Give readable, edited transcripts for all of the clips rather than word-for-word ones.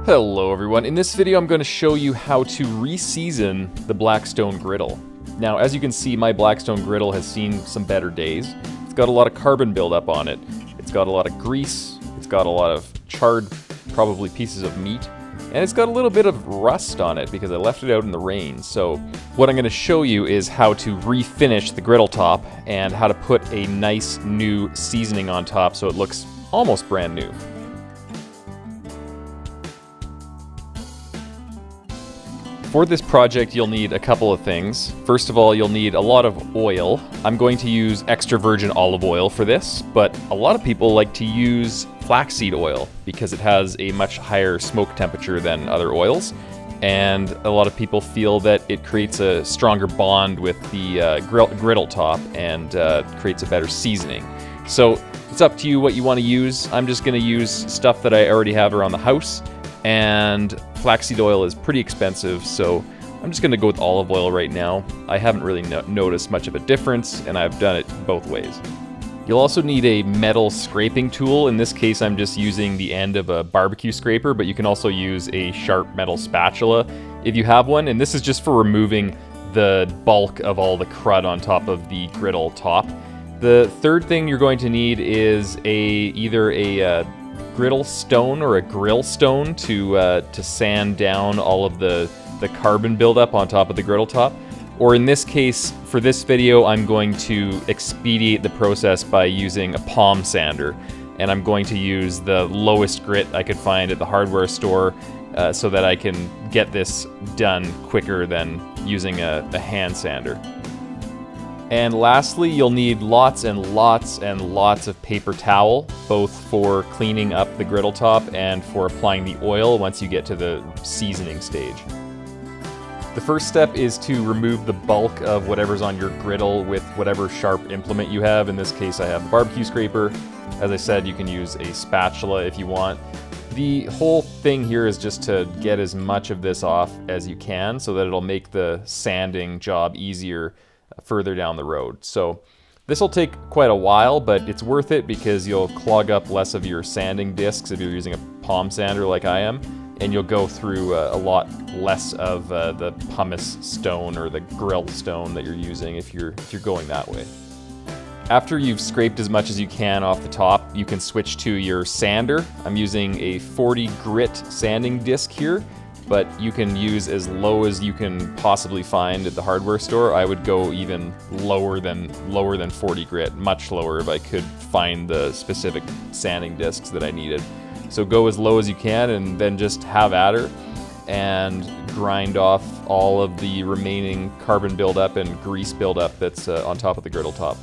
Hello everyone, in this video I'm going to show you how to re-season the Blackstone Griddle. Now as you can see, my Blackstone Griddle has seen some better days. It's got a lot of carbon buildup on it, it's got a lot of grease, it's got a lot of charred, probably pieces of meat, and it's got a little bit of rust on it because I left it out in the rain. So what I'm going to show you is how to refinish the griddle top and how to put a nice new seasoning on top so it looks almost brand new. For this project, you'll need a couple of things. First of all, you'll need a lot of oil. I'm going to use extra virgin olive oil for this, but a lot of people like to use flaxseed oil because it has a much higher smoke temperature than other oils, and a lot of people feel that it creates a stronger bond with the griddle top and creates a better seasoning. So it's up to you what you want to use. I'm just going to use stuff that I already have around the house, and flaxseed oil is pretty expensive, so I'm just going to go with olive oil right now. I haven't really noticed much of a difference, and I've done it both ways. You'll also need a metal scraping tool. In this case, I'm just using the end of a barbecue scraper, but you can also use a sharp metal spatula if you have one, and this is just for removing the bulk of all the crud on top of the griddle top. The third thing you're going to need is either a griddle stone or a grill stone to sand down all of the carbon buildup on top of the griddle top. Or in this case, for this video, I'm going to expedite the process by using a palm sander. And I'm going to use the lowest grit I could find at the hardware store so that I can get this done quicker than using a hand sander. And lastly, you'll need lots and lots and lots of paper towel, both for cleaning up the griddle top and for applying the oil once you get to the seasoning stage. The first step is to remove the bulk of whatever's on your griddle with whatever sharp implement you have. In this case, I have a barbecue scraper. As I said, you can use a spatula if you want. The whole thing here is just to get as much of this off as you can so that it'll make the sanding job easier further down the road. So this will take quite a while, but it's worth it because you'll clog up less of your sanding discs if you're using a palm sander like I am, and you'll go through a lot less of the pumice stone or the grill stone that you're using if you're going that way. After you've scraped as much as you can off the top, you can switch to your sander. I'm using a 40 grit sanding disc here, but you can use as low as you can possibly find at the hardware store. I would go even lower than 40 grit, much lower if I could find the specific sanding discs that I needed. So go as low as you can and then just have at her and grind off all of the remaining carbon buildup and grease buildup that's on top of the griddle top.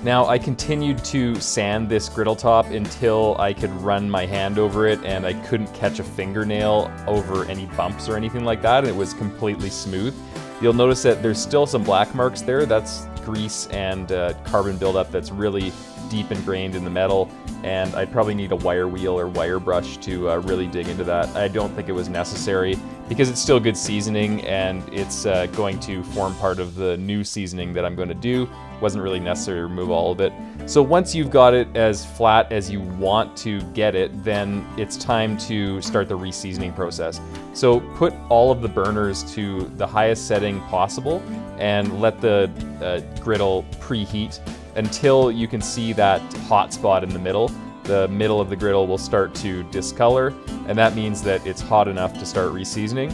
Now, I continued to sand this griddle top until I could run my hand over it and I couldn't catch a fingernail over any bumps or anything like that, and it was completely smooth. You'll notice that there's still some black marks there. That's grease and carbon buildup that's really deep ingrained in the metal, and I'd probably need a wire wheel or wire brush to really dig into that. I don't think it was necessary because it's still good seasoning and it's going to form part of the new seasoning that I'm going to do. Wasn't really necessary to remove all of it. So once you've got it as flat as you want to get it, then it's time to start the re-seasoning process. So put all of the burners to the highest setting possible and let the griddle preheat until you can see that hot spot in the middle. The middle of the griddle will start to discolor, and that means that it's hot enough to start re-seasoning.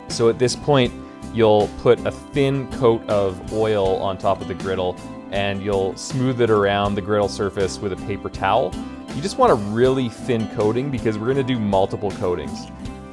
So at this point, you'll put a thin coat of oil on top of the griddle and you'll smooth it around the griddle surface with a paper towel. You just want a really thin coating because we're going to do multiple coatings.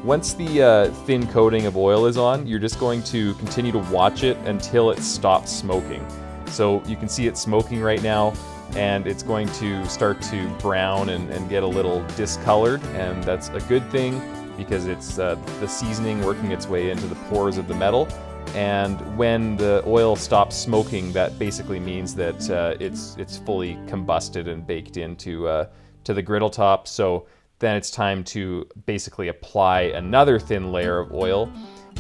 Once the thin coating of oil is on, you're just going to continue to watch it until it stops smoking. So you can see it smoking right now, and it's going to start to brown and get a little discolored, and that's a good thing because it's the seasoning working its way into the pores of the metal. And when the oil stops smoking, that basically means that it's fully combusted and baked into to the griddle top. So then it's time to basically apply another thin layer of oil.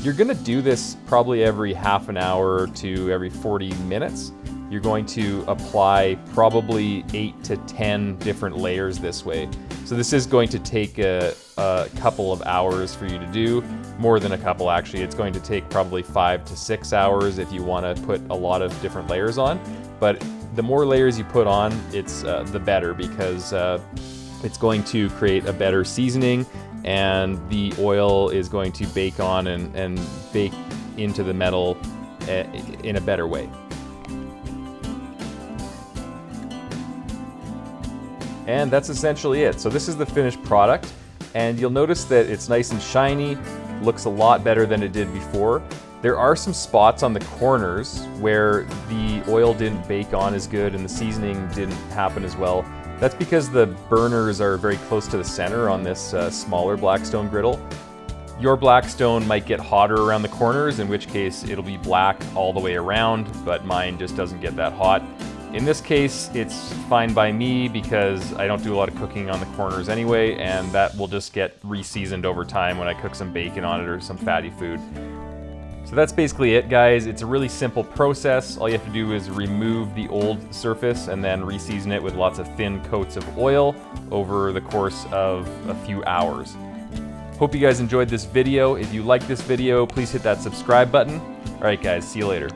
You're going to do this probably every half an hour to every 40 minutes. You're going to apply probably 8 to 10 different layers this way. So this is going to take a couple of hours for you to do, more than a couple actually. It's going to take probably 5 to 6 hours if you want to put a lot of different layers on. But the more layers you put on, it's the better, because it's going to create a better seasoning, and the oil is going to bake on and bake into the metal in a better way. And that's essentially it. So this is the finished product, and you'll notice that it's nice and shiny, looks a lot better than it did before. There are some spots on the corners where the oil didn't bake on as good and the seasoning didn't happen as well. That's because the burners are very close to the center on this smaller Blackstone griddle. Your Blackstone might get hotter around the corners, in which case it'll be black all the way around, but mine just doesn't get that hot. In this case, it's fine by me because I don't do a lot of cooking on the corners anyway, and that will just get re-seasoned over time when I cook some bacon on it or some fatty food. So that's basically it, guys. It's a really simple process. All you have to do is remove the old surface and then re-season it with lots of thin coats of oil over the course of a few hours. Hope you guys enjoyed this video. If you like this video, please hit that subscribe button. All right, guys, see you later.